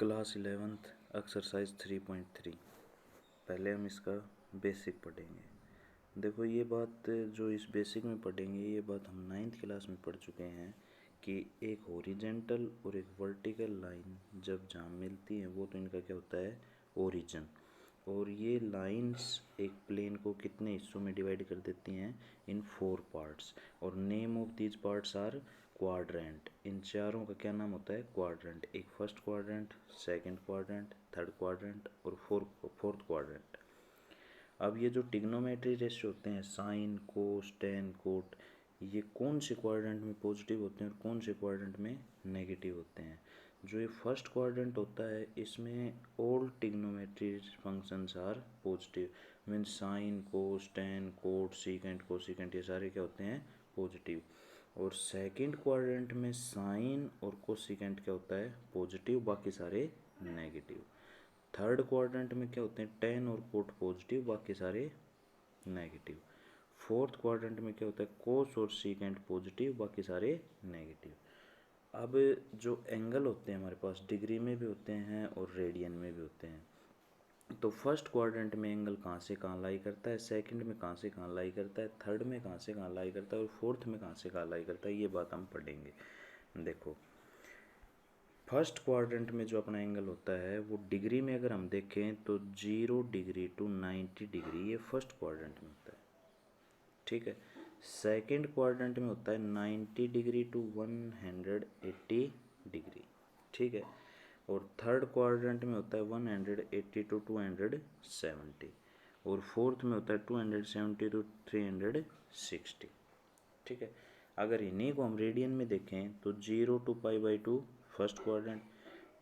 Class 11th exercise 3.3। पहले हम इसका बेसिक पढ़ेंगे। देखो ये बात जो इस बेसिक में पढ़ेंगे ये बात हम 9th क्लास में पढ़ चुके हैं कि एक हॉरिजेंटल और एक वर्टिकल लाइन जब जहाँ मिलती हैं वो तो इनका क्या होता है, ओरिजिन। और ये लाइंस एक प्लेन को कितने हिस्सों में डिवाइड कर देती हैं, इन 4 पार्ट्स। और name of these parts are quadrant. इन चारों का क्या नाम होता है, क्वाड्रेंट। एक first quadrant, second quadrant, third quadrant और फोर्थ क्वाड्रेंट। अब ये जो टिग्नोमेट्री रेशियो होते हैं, साइन, कोस, टेन, कोट, ये कौन से क्वाड्रेंट में पॉजिटिव होते हैं और कौन से क्वाड्रेंट में नेगेटिव होते हैं। जो ये फर्स्ट क्वाड्रेंट होता है इसमें all trigonometry functions are positive, mean sine, cos, tan, cot, secant, cosecant, ये सारे क्या होते हैं, पॉजिटिव। और सेकंड क्वाड्रेंट में साइन और कोसिकेंट क्या होता है, पॉजिटिव, बाकी सारे नेगेटिव। थर्ड क्वाड्रेंट में क्या होते हैं, टेन और कोट पॉजिटिव, बाकी सारे नेगेटिव। फोर्थ क्वाड्रेंट में क्या होता है, कोस और सीकेंट पॉजिटिव, बाकी सारे नेगेटिव। अब जो एंगल होते हैं हमारे पास डिग्री में भी होते हैं और रेडियन में भी होते हैं। तो फर्स्ट क्वाड्रेंट में एंगल कहाँ से कहाँ लाई करता है, सेकंड में कहाँ से कहाँ लाई करता है, थर्ड में कहाँ से कहाँ लाई करता है और फोर्थ में कहाँ से कहाँ लाई करता है, ये बात हम पढ़ेंगे। देखो फर्स्ट क्वाड्रेंट में जो अपना एंगल होता है वो डिग्री में अगर हम देखें तो 0 डिग्री टू 90 डिग्री, ये फर्स्ट क्वाड्रेंट में होता है, ठीक है। सेकंड क्वाड्रेंट में होता है 90 डिग्री टू 180 डिग्री, ठीक है। और थर्ड क्वाड्रेंट में होता है 180 टू 270 और फोर्थ में होता है 270 टू 360, ठीक है। अगर इन्हीं को हम रेडियन में देखें तो 0 to π/2 first quadrant,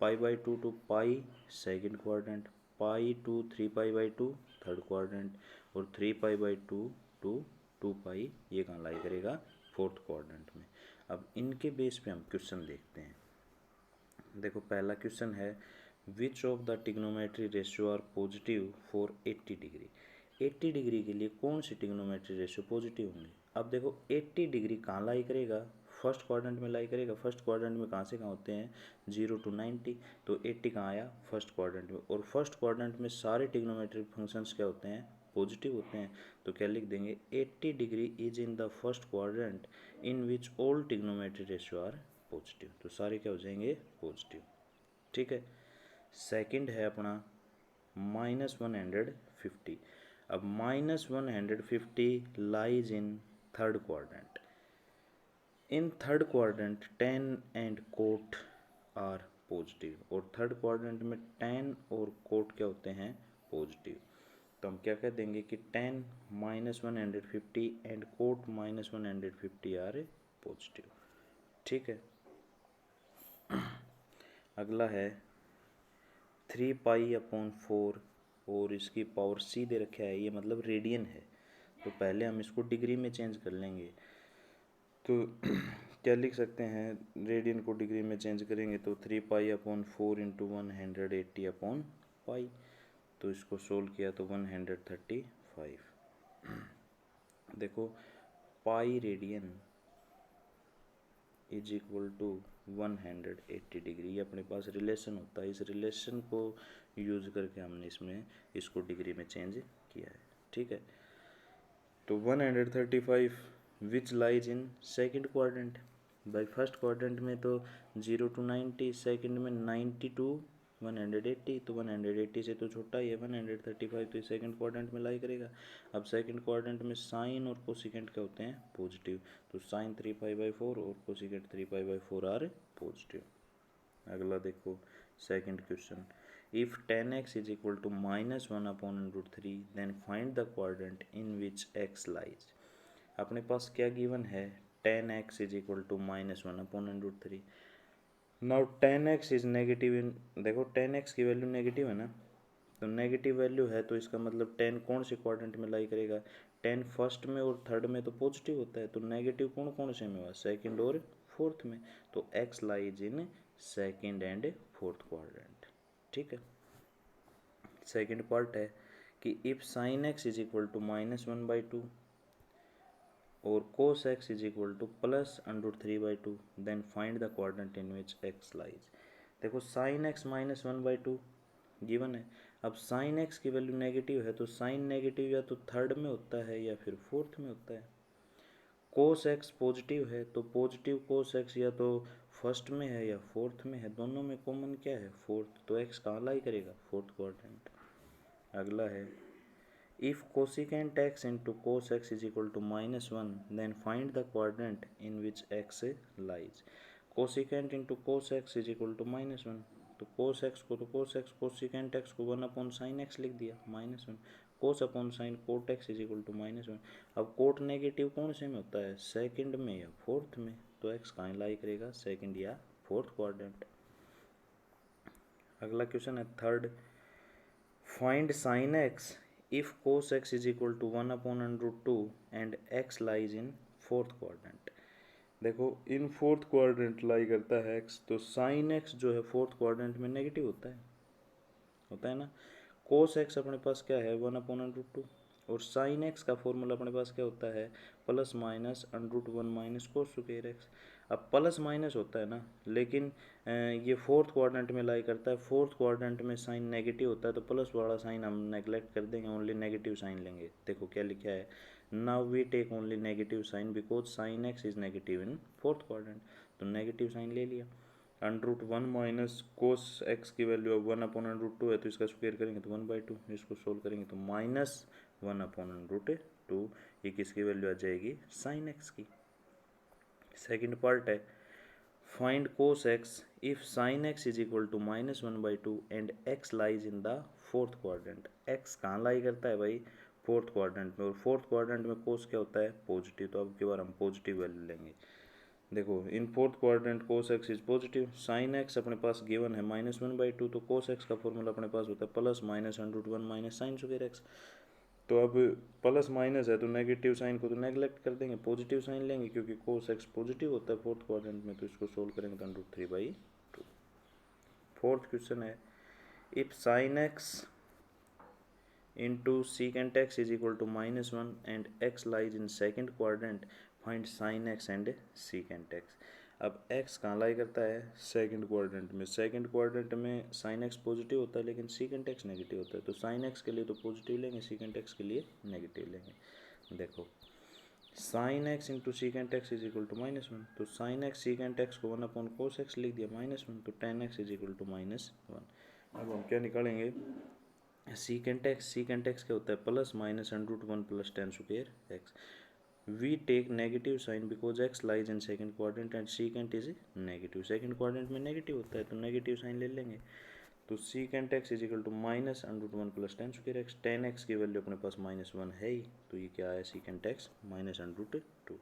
π/2 to pi second quadrant, पाई टू 3π/2 थर्ड क्वाड्रेंट और 3π/2 टू 2π, ये कहाँ लाई करेगा, फोर्थ क्वाड्रेंट में। अब इनके बेस पे हम क्वेश्चन देखते हैं। देखो पहला क्वेश्चन है, which of the trigonometry ratio are positive for 80 degree. 80 degree के लिए कौन सी टिग्नोमेट्री रेशियो पॉजिटिव होंगे। अब देखो 80 डिग्री कहाँ लाई करेगा, फर्स्ट क्वाड्रेंट में लाई करेगा। फर्स्ट क्वाड्रेंट में कहाँ से कहाँ होते हैं, 0 टू 90, तो 80 कहाँ आया, फर्स्ट क्वाड्रेंट में। और फर्स्ट क्वाड्रेंट में सारे टिग्नोमेट्रिक फंक्शंस क्या होते हैं, पॉजिटिव होते हैं। तो क्या लिख देंगे, 80 degree is in the first quadrant in which all trigonometry ratio are positive. तो सारे क्या हो जाएंगे, पॉजिटिव, ठीक है। सेकंड है अपना -150। अब -150 lies in third quadrant. In third quadrant tan and cot are positive, और थर्ड क्वाड्रेंट में टेन और कोट क्या होते हैं, पॉजिटिव। तो हम क्या कह देंगे कि 10 -150 एंड कोट -150 आर पॉजिटिव, ठीक है। अगला है 3π/4 और इसकी पावर c दे रखा है, ये मतलब रेडियन है। तो पहले हम इसको डिग्री में चेंज कर लेंगे। तो क्या लिख सकते हैं, रेडियन को डिग्री में चेंज करेंगे तो 3π/4 इंटू 180/π। तो इसको सोल्व किया तो 135। देखो pi radian is equal to 180 degree, ये अपने पास रिलेशन होता है। इस रिलेशन को यूज करके हमने इसमें इसको डिग्री में चेंज किया है, ठीक है। तो 135 which lies in second quadrant. By first quadrant में तो 0 टू 90, सेकंड में 90 टू 180, तो 180 से तो छोटा ही है 135, तो सेकंड क्वाड्रेंट में लाई करेगा। अब सेकंड क्वाड्रेंट में साइन और कोसिकेंट क्या होते हैं, पॉजिटिव। तो साइन 3π/4 और कोसिकेंट 3π/4 आर पॉजिटिव। अगला देखो second question, if tan x is equal to -1/√3 then find the quadrant in which x lies. अपने पास क्या गिवन है, tan x is equal to -1/√3। Now tan x is negative in, देखो tan x की value negative है ना, तो negative value है तो इसका मतलब tan कौन से क्वाड्रेंट में लाई करेगा, tan फर्स्ट में और थर्ड में तो पॉजिटिव होता है, तो नेगेटिव कौन कौन से में हुआ, सेकंड और फोर्थ में। तो x lies in second and fourth quadrant, ठीक है। सेकंड पार्ट है कि if sin x is equal to -1/2 और cos x is equal to +√3/2 then find the quadrant in which x lies. देखो साइन एक्स माइनस 1/2 गिवन है। अब sine x की value negative है तो साइन नेगेटिव या तो थर्ड में होता है या फिर फोर्थ में होता है। कोस एक्स पॉजिटिव है तो पॉजिटिव कोस एक्स या तो फर्स्ट में है या फोर्थ में है, दोनों में कॉमन क्या है फोर्थ, तो एक्स कहाँ लाई करेगा फोर्थ क्वाड्रेंट। अगला है if cosecant x into cos x is equal to -1 then find the quadrant in which x lies. Cosecant into cos x is equal to -1, तो कोस एक्स को तो कोस एक्स, कोसिकेंट एक्स को 1/sin x लिख दिया -1, cos upon sine cot x is equal to -1। अब coat negative कौन से में होता है सेकंड में या फोर्थ में, तो एक्स कहाँ लाई करेगा सेकंड या फोर्थ क्वाड्रेंट। अगला क्वेश्चन है third, find sine x if cos x is equal to 1/√2 and x lies in fourth quadrant. देखो इन फोर्थ क्वाड्रेंट लाई करता है एक्स, तो साइन एक्स जो है फोर्थ क्वाड्रेंट में नेगेटिव होता है ना। कोस एक्स अपने पास क्या है 1/√2 और साइन एक्स का फॉर्मूला अपने पास क्या होता है plus minus √1 minus cos square x. अब प्लस माइनस होता है ना, लेकिन ये फोर्थ क्वाड्रेंट में लाई करता है, फोर्थ क्वाड्रेंट में साइन नेगेटिव होता है तो प्लस वाला साइन हम नेगलेक्ट कर देंगे, ओनली नेगेटिव साइन लेंगे। देखो क्या लिखा है, now we take only negative sign because sine x is negative in fourth quadrant, तो नेगेटिव साइन ले लिया। √1 माइनस कोस एक्स की वैल्यू अब 1/√2 है तो इसका स्क्वायर करेंगे तो 1/2, इसको सोल्व करेंगे तो -1/√2, ये किसकी वैल्यू आ जाएगी साइन एक्स की। सेकंड पार्ट है find cos x if sine x is equal to -1/2 and x lies in the fourth quadrant. X कहाँ लाई करता है भाई फोर्थ क्वाड्रेंट में, और फोर्थ क्वाड्रेंट में कोस क्या होता है पॉजिटिव, तो अब की बार हम पॉजिटिव वैल्यू लेंगे। देखो in fourth quadrant cos x is positive, sine x अपने पास गिवन है -1/2, तो कोस एक्स का फॉर्मूला अपने पास होता है plus minus √1 minus sine square x. तो अब प्लस माइनस है तो नेगेटिव साइन को तो नेगलेक्ट कर देंगे, पॉजिटिव साइन लेंगे क्योंकि कोस एक्स पॉजिटिव होता है फोर्थ क्वाड्रेंट में, तो इसको सोल्व करेंगे तो √3/2। फोर्थ क्वेश्चन है if sine x into secant x is equal to -1 and x lies in second quadrant find sine x and secant x. अब एक्स कहाँ लाई करता है सेकंड क्वाड्रेंट में, सेकंड क्वाड्रेंट में साइन एक्स पॉजिटिव होता है लेकिन सीकेंट एक्स नेगेटिव होता है, तो साइन एक्स के लिए तो पॉजिटिव लेंगे, सीकेंट एक्स के लिए नेगेटिव लेंगे। देखो sine x into secant x is equal to -1, तो साइन एक्स सीकेंट एक्स को 1/cos एक्स लिख दिया -1, तो tan x is equal to -1। अब हम क्या निकालेंगे सीकेंट एक्स क्या होता है plus minus √1 plus tan square x. We take negative sign because x lies in second quadrant and secant is negative, second quadrant में नेगेटिव होता है तो नेगेटिव साइन ले लेंगे, तो secant x is equal to minus √1 plus tan square x. tan x की value अपने पास -1 है ही, तो ये क्या है सीकेंट एक्स -√2।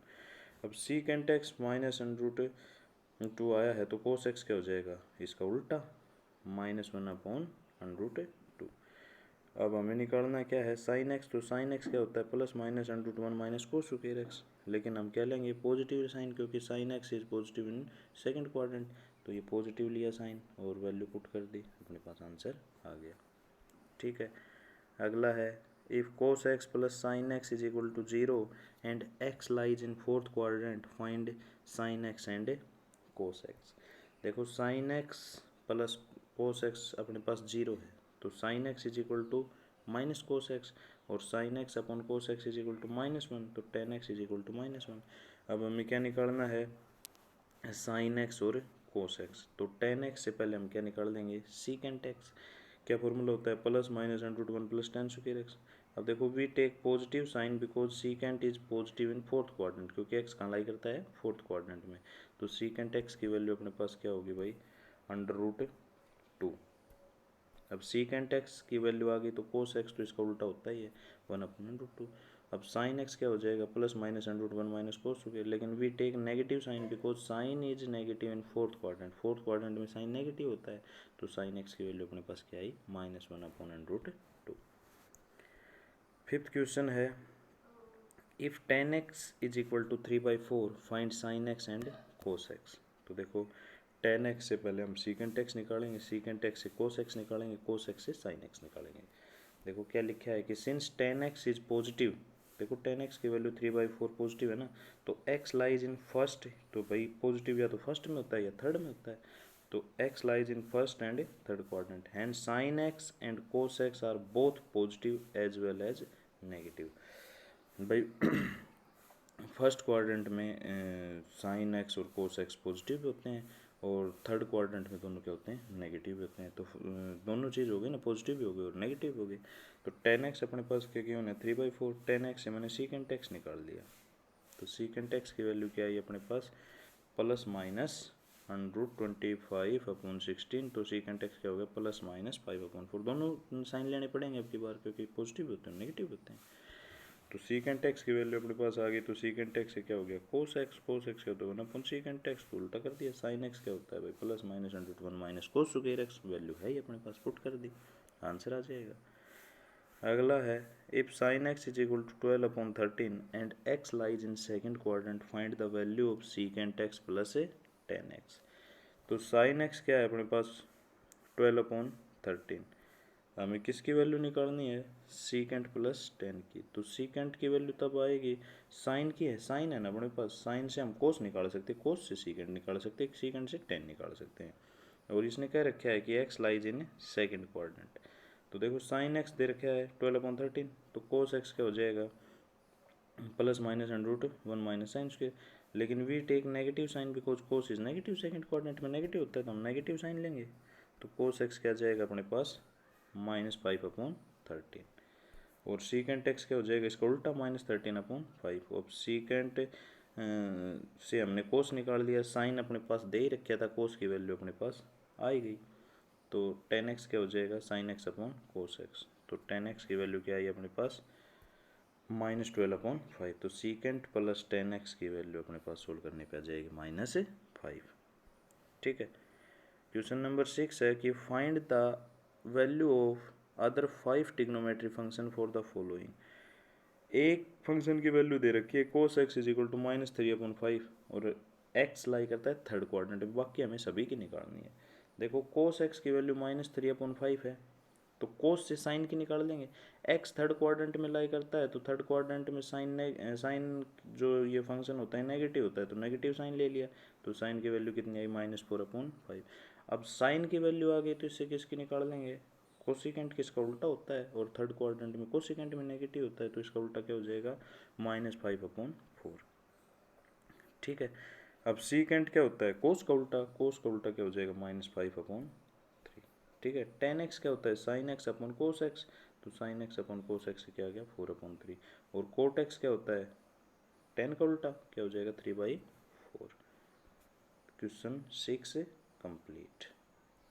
अब सीकेंट एक्स -√2 आया है तो कोस एक्स क्या हो जाएगा इसका उल्टा -1/√2। अब हमें निकालना क्या है साइन एक्स, तो साइन एक्स क्या होता है plus minus √1 minus cos square x, लेकिन हम क्या लेंगे पॉजिटिव साइन क्योंकि sign x is positive in second quadrant, तो ये पॉजिटिव लिया साइन और वैल्यू पुट कर दी, अपने पास आंसर आ गया। ठीक है अगला है if cos x plus sine x is equal to 0 and x lies in fourth quadrant find sine x and cos x. देखो sine x plus cos x अपने पास 0 है तो sine x is equal to minus cos x, और sine x upon cos x is equal to -1, तो tan x is equal to -1। अब हमें क्या निकालना है साइन एक्स और कोस एक्स, तो tan एक्स से पहले हम क्या निकाल देंगे सीकेंट एक्स। क्या फॉर्मूला होता है plus minus √1 plus tan square x. अब देखो we take positive sign because secant is positive in fourth quadrant, क्योंकि एक्स कहाँ लाई करता है फोर्थ क्वाड्रेंट में, तो सीकेंट एक्स की वैल्यू अपने पास क्या होगी भाई √2। अब सीकेंट एक्स की वैल्यू आ गई तो कोस एक्स तो इसका उल्टा होता ही है 1/√2। अब साइन एक्स क्या हो जाएगा plus minus √1 minus cos square, लेकिन we take negative sign because sine is negative in fourth quadrant, fourth quadrant में साइन नेगेटिव होता है, तो साइन एक्स की वैल्यू अपने पास क्या आई -1/√2। फिफ्थ क्वेश्चन है if tan x is equal to 3/4 find sine x and cos x. तो देखो tan एक्स से पहले हम सीकेंट एक्स निकालेंगे, सीकेंट एक्स से कोस एक्स निकालेंगे, कोस एक्स से साइन एक्स निकालेंगे। देखो क्या लिखा है कि since tan x is positive, देखो tan एक्स की वैल्यू 3/4 पॉजिटिव है ना, तो x लाइज इन फर्स्ट, तो भाई पॉजिटिव या तो फर्स्ट में होता है या थर्ड में होता है, तो x lies in first and third quadrant, hence sin x and cos x are both positive as well as negative। भाई फर्स्ट क्वाड्रेंट में साइन एक्स और कोस एक्स पॉजिटिव होते हैं और थर्ड क्वाड्रेंट में दोनों क्या होते हैं, नेगेटिव होते हैं। तो दोनों चीज़ हो गई ना, पॉजिटिव भी हो गई और नेगेटिव हो गई। तो टेन एक्स अपने पास क्या होना है, 3/4। टेन एक्स से मैंने सीकेंट एक्स निकाल दिया, तो सीकेंट एक्स की वैल्यू क्या आई अपने पास, प्लस माइनस √25/16। तो सीकेंट एक्स क्या हो गया, प्लस माइनस 5/4। दोनों साइन लेने पड़ेंगे अब की बार, क्योंकि पॉजिटिव होते हैं नेगेटिव होते हैं। तो सीकेंट एक्स की वैल्यू अपने पास आ गई, तो सीकेंट एक्स से क्या हो गया, कोस एक्स। कोस एक्स क्या होता है ना, अपन सीकेंट एक्स को उल्टा कर दिया। साइन एक्स क्या होता है भाई, plus minus √1 minus cos square x. Value है ही अपने पास, पुट कर दी, आंसर आ जाएगा। अगला है, if sine x is equal to 12/13 and x lies in second quadrant, find the value of secant x plus 10x। तो साइन एक्स क्या है अपने पास, 12/13। हमें किसकी वैल्यू निकालनी है, सीकेंट प्लस 10 की। तो सीकेंट की वैल्यू तब आएगी, साइन की है, साइन है ना अपने पास, साइन से हम कोस निकाल सकते हैं, कोस से सीकेंट निकाल सकते हैं, सीकेंट से 10 निकाल सकते हैं। और इसने क्या रखा है कि x lies in second quadrant. तो देखो साइन एक्स दे रखा है 12/13, तो कोस एक्स क्या हो जाएगा, plus minus √1 minus sine square. लेकिन we take negative sign because cos is negative, second quadrant में नेगेटिव होता है तो हम नेगेटिव साइन लेंगे। तो कोस एक्स क्या जाएगा अपने पास, -5/13। और सीकेंट एक्स क्या हो जाएगा, इसका उल्टा -13/5। अब सीकेंट से हमने कोस निकाल लिया, साइन अपने पास दे ही रखा था, कोस की वैल्यू अपने पास आ ही गई। तो 10x क्या हो जाएगा, sin x/cos x। तो 10x की वैल्यू क्या आई अपने पास, -12/5। तो सीकेंट प्लस 10x की वैल्यू अपने पास सोल्व करने पे आ जाएगी -5। ठीक है। क्वेश्चन नंबर 6 है कि find the value of other 5 trigonometry function for the following. एक फंक्शन की वैल्यू दे रखी है cos x is equal to -3/5 और x लाई करता है थर्ड क्वाड्रेंट में, बाकी हमें सभी की निकालनी है। देखो cos x की वैल्यू -3/5 है, तो कोस से साइन की निकाल लेंगे। एक्स थर्ड क्वाड्रेंट में लाई करता है, तो थर्ड क्वाड्रेंट में साइन जो ये फंक्शन होता है नेगेटिव होता है, तो नेगेटिव साइन ले लिया। तो साइन की वैल्यू कितनी आई, -4/5। अब साइन की वैल्यू आ गई, तो इससे किसकी निकाल लेंगे, कोसिकेंट। किसका उल्टा होता है, और थर्ड क्वाड्रेंट में कोसिकेंट में नेगेटिव होता है, तो इसका उल्टा क्या हो जाएगा, -5/4। ठीक है। अब सीकेंट क्या होता है, कोस का उल्टा, कोस का उल्टा क्या हो जाएगा, -5/3। ठीक है। 10x क्या होता है, sine x upon cos x. तो sine x upon cos x क्या आ गया, 4/3। और कोट एक्स क्या होता है, 10 का उल्टा क्या हो जाएगा, 3/4। Question 6 complete.